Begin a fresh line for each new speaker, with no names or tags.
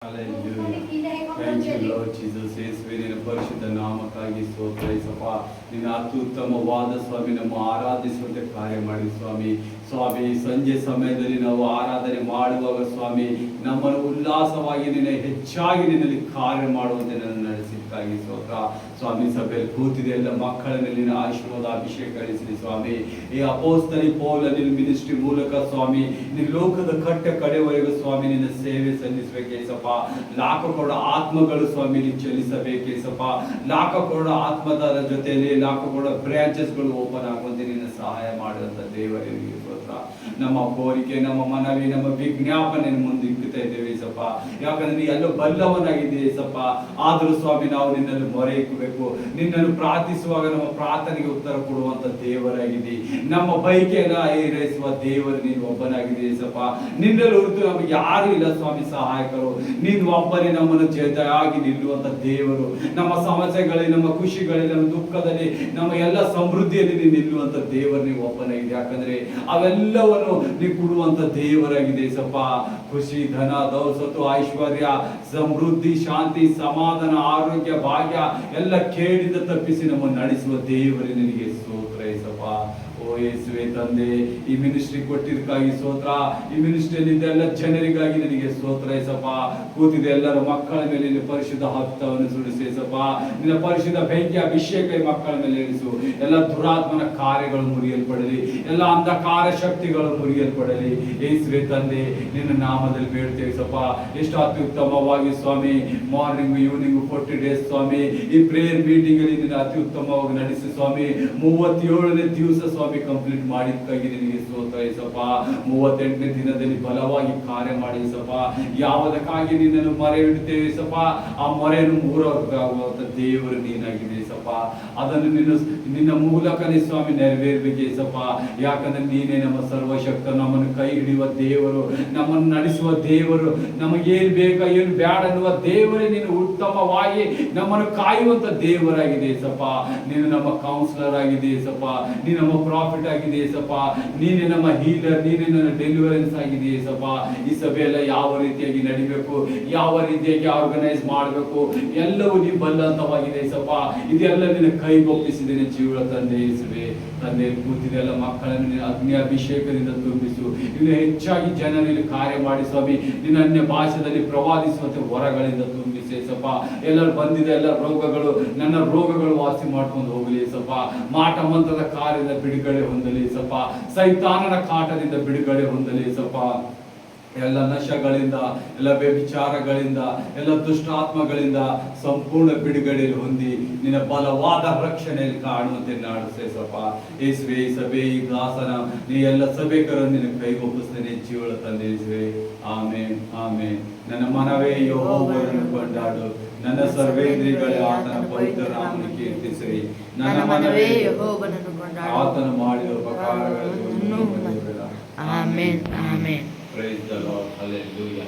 Thank you, Lord Jesus. ಯೇಸುವೇ ನಿನ್ನ ಪರಿಶುದ್ಧ ನಾಮಕ್ಕಾಗಿ ಸ್ತೋತ್ರ ಯೇಸಪ್ಪ. ನಿನ್ನ ಅತ್ಯುತ್ತಮವಾದ ಸ್ವಾಮಿ ನಮ್ಮ ಆರಾಧಿಸುವಂತೆ ಕಾರ್ಯ ಮಾಡಿ ಸ್ವಾಮಿ. ಸ್ವಾಮಿ ಸಂಜೆ ಸಮಯದಲ್ಲಿ ನಾವು ಆರಾಧನೆ ಮಾಡುವಾಗ ಸ್ವಾಮಿ ನಮ್ಮನ್ನು ಉಲ್ಲಾಸವಾಗಿ ನಿನ್ನ ಹೆಚ್ಚಾಗಿ ನಿನ್ನಲ್ಲಿ ಕಾರ್ಯ ಮಾಡುವಂತೆ ನನ್ನ ನಡೆಸಿದ್ದಕ್ಕಾಗಿ ಸ್ತೋತ್ರ ಸ್ವಾಮಿ. ಸಭೆಯಲ್ಲಿ ಕೂತಿದೆ ಎಲ್ಲ ಮಕ್ಕಳ ಮೇಲಿನ ಆಶೀರ್ವಾದ ಅಭಿಷೇಕ ಕಳಿಸಿರಿ ಸ್ವಾಮಿ. ಈ ಅಪೋಸ್ತಲಿ ಪೌಲ ನಿನ್ನ ಮಿನಿಸ್ಟ್ರಿ ಮೂಲಕ ಸ್ವಾಮಿ ನಿನ್ನ ಲೋಕದ ಕಡೆವರೆಗೂ ಸ್ವಾಮಿ ನಿನ್ನ ಸೇವೆ ಸಲ್ಲಿಸಬೇಕೇಸಪ್ಪ. ಲಾಖ ಕೊಡ ಆತ್ಮಗಳು ಸ್ವಾಮಿ ನೀವು ಚಲಿಸಬೇಕೇಸಪ್ಪ. ಲಾಖ ಕೊಡ ಆತ್ಮದ ಜೊತೆಯಲ್ಲಿ ಲಾಖ ಕೊಡ ಬ್ರಾಂಚಸ್ಗಳು ಓಪನ್ ಆಗುವಂತೆ ನಿನ್ನ ಸಹಾಯ ಮಾಡುವಂತ ದೇವರಿಗೆ ಸ್ತೋತ್ರ. ನಮ್ಮ ಕೋರಿಕೆ, ನಮ್ಮ ಮನವಿ, ನಮ್ಮ ವಿಜ್ಞಾಪನೆ ಮುಂದೆ ಇಕ್ಕುತ್ತಾ ಇದ್ದೇವೆ ಏಸಪ್ಪ. ಯಾಕಂದ್ರೆ ನೀ ಎಲ್ಲೋ ಬಲ್ಲವನಾಗಿದೆ ಏಸಪ್ಪ. ಆದರೂ ಸ್ವಾಮಿ ನಾವು ನಿನ್ನನ್ನು ಮೊರೆ ಇಕ್ಕಬೇಕು. ನಿನ್ನನ್ನು ಪ್ರಾರ್ಥಿಸುವಾಗ ನಮ್ಮ ಪ್ರಾರ್ಥನೆಗೆ ಉತ್ತರ ಕೊಡುವಂತ ದೇವರಾಗಿದೆ. ನಮ್ಮ ಬೈಕೆನ ಈರೈಸುವ ದೇವರು ನೀನು ಒಬ್ಬನಾಗಿದೆ ಏಸಪ್ಪ. ನಿನ್ನಲ್ಲಿ ಹೊರತು ನಮಗೆ ಯಾರು ಇಲ್ಲ ಸ್ವಾಮಿ ಸಹಾಯಕರು. ನೀನು ಒಬ್ಬನೇ ನಮ್ಮನ್ನು ಜೊತೆಯಾಗಿ ನಿಲ್ಲುವಂತ ದೇವರು. ನಮ್ಮ ಸಮಸ್ಯೆಗಳಲ್ಲಿ, ನಮ್ಮ ಖುಷಿಗಳಲ್ಲಿ, ನಮ್ಮ ದುಃಖದಲ್ಲಿ, ನಮ್ಮ ಎಲ್ಲ ಸಮೃದ್ಧಿಯಲ್ಲಿ ನೀನು ನಿಲ್ಲುವಂತ ದೇವರು ನೀವು ಒಬ್ಬನಾಗಿದೆ. ಯಾಕಂದ್ರೆ ಅವೆಲ್ಲವನ್ನು ನೀವು ಕೊಡುವಂತ ದೇವರಾಗಿದೆ ಸಪ್ಪ. ಖುಷಿ, ಧನ, ದೌಸತ್ತು, ಐಶ್ವರ್ಯ, ಸಮೃದ್ಧಿ, ಶಾಂತಿ, ಸಮಾಧಾನ, ಆರೋಗ್ಯ, ಭಾಗ್ಯ ಎಲ್ಲ ಕೇಳಿದ ತಪ್ಪಿಸಿ ನಮ್ಮನ್ನು ನಡೆಸುವ ದೇವರೇ ನಿನಗೆ ಸ್ತೋತ್ರ ಏಸಪ್ಪ. ಓ ಯೇಸುವೆ ತಂದೆ, ಈ ಮಿನಿಸ್ಟ್ರಿ ಕೊಟ್ಟಿದ್ದಕ್ಕಾಗಿ ಸ್ತೋತ್ರ. ಈ ಮಿನಿಸ್ಟ್ರಿಯಲ್ಲಿ ಎಲ್ಲ ಜನರಿಗಾಗಿ ನನಗೆ ಸ್ತೋತ್ರ ಏಸಪ್ಪ. ಕೂತಿದೆ ಎಲ್ಲರ ಮಕ್ಕಳ ಮೇಲೆ ನಿನ್ನ ಪರಿಶುದ್ಧ ಹಸ್ತವನ್ನು ಸುಡಿಸಿ ಏಸಪ್ಪ. ನಿನ್ನ ಪರಿಶುದ್ಧ ಬೆಂಕಿ ಅಭಿಷೇಕ ಈ ಮಕ್ಕಳ ಮೇಲೆ ಇರಿಸು. ಎಲ್ಲ ದುರಾತ್ಮನ ಕಾರ್ಯಗಳು ಮುರಿಯಲ್ಪಡಲಿ, ಎಲ್ಲ ಅಂಧಕಾರ ಶಕ್ತಿಗಳು ಮುರಿಯಲ್ಪಡಲಿ ಯೇಸುವೆ ತಂದೆ. ನಿನ್ನ ನಾಮದಲ್ಲಿ ಬೇಡ್ತೇವೆ ಸಪ್ಪ. ಎಷ್ಟು ಅತ್ಯುತ್ತಮವಾಗಿ ಸ್ವಾಮಿ ಮಾರ್ನಿಂಗ್ ಈವ್ನಿಂಗ್ 40 ಡೇಸ್ ಸ್ವಾಮಿ ಈ ಪ್ರೇಯರ್ ಮೀಟಿಂಗ್ ಅಲ್ಲಿ ನಿನ್ನ ಅತ್ಯುತ್ತಮವಾಗಿ ನಡೆಸಿ ಸ್ವಾಮಿ. 37ನೇ ದಿವಸ ಸ್ವಾಮಿ ಕಂಪ್ಲೀಟ್ ಮಾಡಿದ್ದಕ್ಕಾಗಿ ನಿನಗೆ ಸ್ತೋತ್ರ ಏಸಪ್ಪ. 38ನೇ ದಿನದಲ್ಲಿ ಬಲವಾಗಿ ಕಾರ್ಯ ಮಾಡಿ ಏಸಪ್ಪ. ಯಾವುದಕ್ಕಾಗಿ ನಿನ್ನನ್ನು ಮೊರೆ ಇಡ್ತೇವೆ ಏಸಪ್ಪ, ಆ ಮೊರೆಯನ್ನು ಮೂರಾಗುವಂತ ದೇವರು ನೀನಾಗಿದೆ ಏಸಪ್ಪ. ಅದನ್ನು ನಿನ್ನ ಮೂಲಕನೇ ಸ್ವಾಮಿ ನೆರವೇರ್ಬೇಕು ಏಸಪ್ಪ. ಯಾಕಂದ್ರೆ ನೀನೇ ನಮ್ಮ ಸರ್ವಶಕ್ತ, ನಮ್ಮನ್ನು ಕೈ ಹಿಡಿಯುವ ದೇವರು, ನಮ್ಮನ್ನು ನಡೆಸುವ ದೇವರು, ನಮಗೇನು ಬೇಕಾ ಏನು ಬ್ಯಾಡ ಅನ್ನುವ ದೇವರೇ. ನೀನು ಉತ್ತಮವಾಗಿ ನಮ್ಮನ್ನು ಕಾಯುವಂತ ದೇವರಾಗಿದೆ ಏಸಪ್ಪ. ನೀನು ನಮ್ಮ ಕೌನ್ಸಿಲರ್ ಆಗಿದೆ ಏಸಪ್ಪ. ನೀನು ನಮ್ಮ ಪ್ರಾಫಿಟ್ ಆಗಿದೆ ಏಸಪ್ಪ. ನೀನೇ ನಮ್ಮ ಹೀಲರ್, ನೀನೇ ನನ್ನ ಡೆಲಿವರೆನ್ಸ್ ಆಗಿದೆ ಏಸಪ್ಪ. ಈ ಸಭೆಯೆಲ್ಲ ಯಾವ ರೀತಿಯಾಗಿ ನಡಿಬೇಕು, ಯಾವ ರೀತಿಯಾಗಿ ಆರ್ಗನೈಸ್ ಮಾಡಬೇಕು ಎಲ್ಲವೂ ನೀವು ಬಲ್ಲಂತವಾಗಿದೆ ಏಸಪ್ಪ. ಇದೆಲ್ಲ ನಿನ್ನ ಕೈಗೊಪ್ಪಿಸಿದ್ದೇನೆ ಜೀವನ ತಂದೆ ಯೇಸುವೆ ತಂದೆ. ಕೂತಿದೆ ಎಲ್ಲ ಮಕ್ಕಳನ್ನು ನಿನ್ನ ಅಗ್ನಿ ಅಭಿಷೇಕದಿಂದ ತುಂಬಿಸು. ಇನ್ನು ಹೆಚ್ಚಾಗಿ ಜನರಲ್ಲಿ ಕಾರ್ಯ ಮಾಡಿ ಸ್ವಾಮಿ. ನಿನ್ನ ಅನ್ಯ ಭಾಷೆಯಲ್ಲಿ ಪ್ರವಾದಿಸುವಂತೆ ವರಗಳಿಂದ ತುಂಬಿಸಿ ಏಸಪ್ಪ. ಎಲ್ಲರೂ ಬಂದಿದೆ ಎಲ್ಲ ರೋಗಗಳು, ನನ್ನ ರೋಗಗಳು ವಾಸಿ ಮಾಡ್ಕೊಂಡು ಹೋಗಲಿ ಏಸಪ್ಪ. ಮಾಟ ಮಂತ್ರದ ಕಾರ್ಯದ ಬಿಡುಗಡೆ ಹೊಂದಲಿ ಏಸಪ್ಪ. ಸೈತಾನನ ಕಾಟದಿಂದ ಬಿಡುಗಡೆ ಹೊಂದಲಿ ಏಸಪ್ಪ. ಎಲ್ಲ ನಶಗಳಿಂದ, ಎಲ್ಲ ವ್ಯಭಿಚಾರಗಳಿಂದ, ಎಲ್ಲ ದುಷ್ಟಾತ್ಮಗಳಿಂದ ಸಂಪೂರ್ಣ ಬಿಡುಗಡೆಯಲ್ಲಿ ಹೊಂದಿ ನಿನ್ನ ಬಲವಾದ ರಕ್ಷಣೆಯಲ್ಲಿ ಕಾಣುವಂತೆ ನಾಡಿಸೇಸಪ್ಪ. ಯೇಸುವೆ ಈ ಸಭೆ, ಈ ದಾಸನ ನೀ ಎಲ್ಲ ಸಭೆಕರನ್ನು ನಿನ್ನ ಕೈಗೊಪ್ಪಿಸ್ತೇನೆ ಜೀವಳ ತಂದೆ ಯೇಸುವೆ. ಆಮೇನ್ ಆಮೇನ್. ನನ್ನ ಮನವೇ ಯೆಹೋವನನ್ನು ಕೊಂಡಾಡು, ನನ್ನ ಸರ್ವೇಂದ್ರಿಯಗಳೇ ಆತನ ಪವಿತ್ರ ನಾಮವನ್ನು ಕೀರ್ತಿಸಿರಿ. ನನ್ನ ಮನವೇ ಯೆಹೋವನನ್ನು ಕೊಂಡಾಡು, ಆತನು ಮಾಡಿದ ಉಪಕಾರಗಳನ್ನು.
Amen amen.
Praise the Lord. Hallelujah.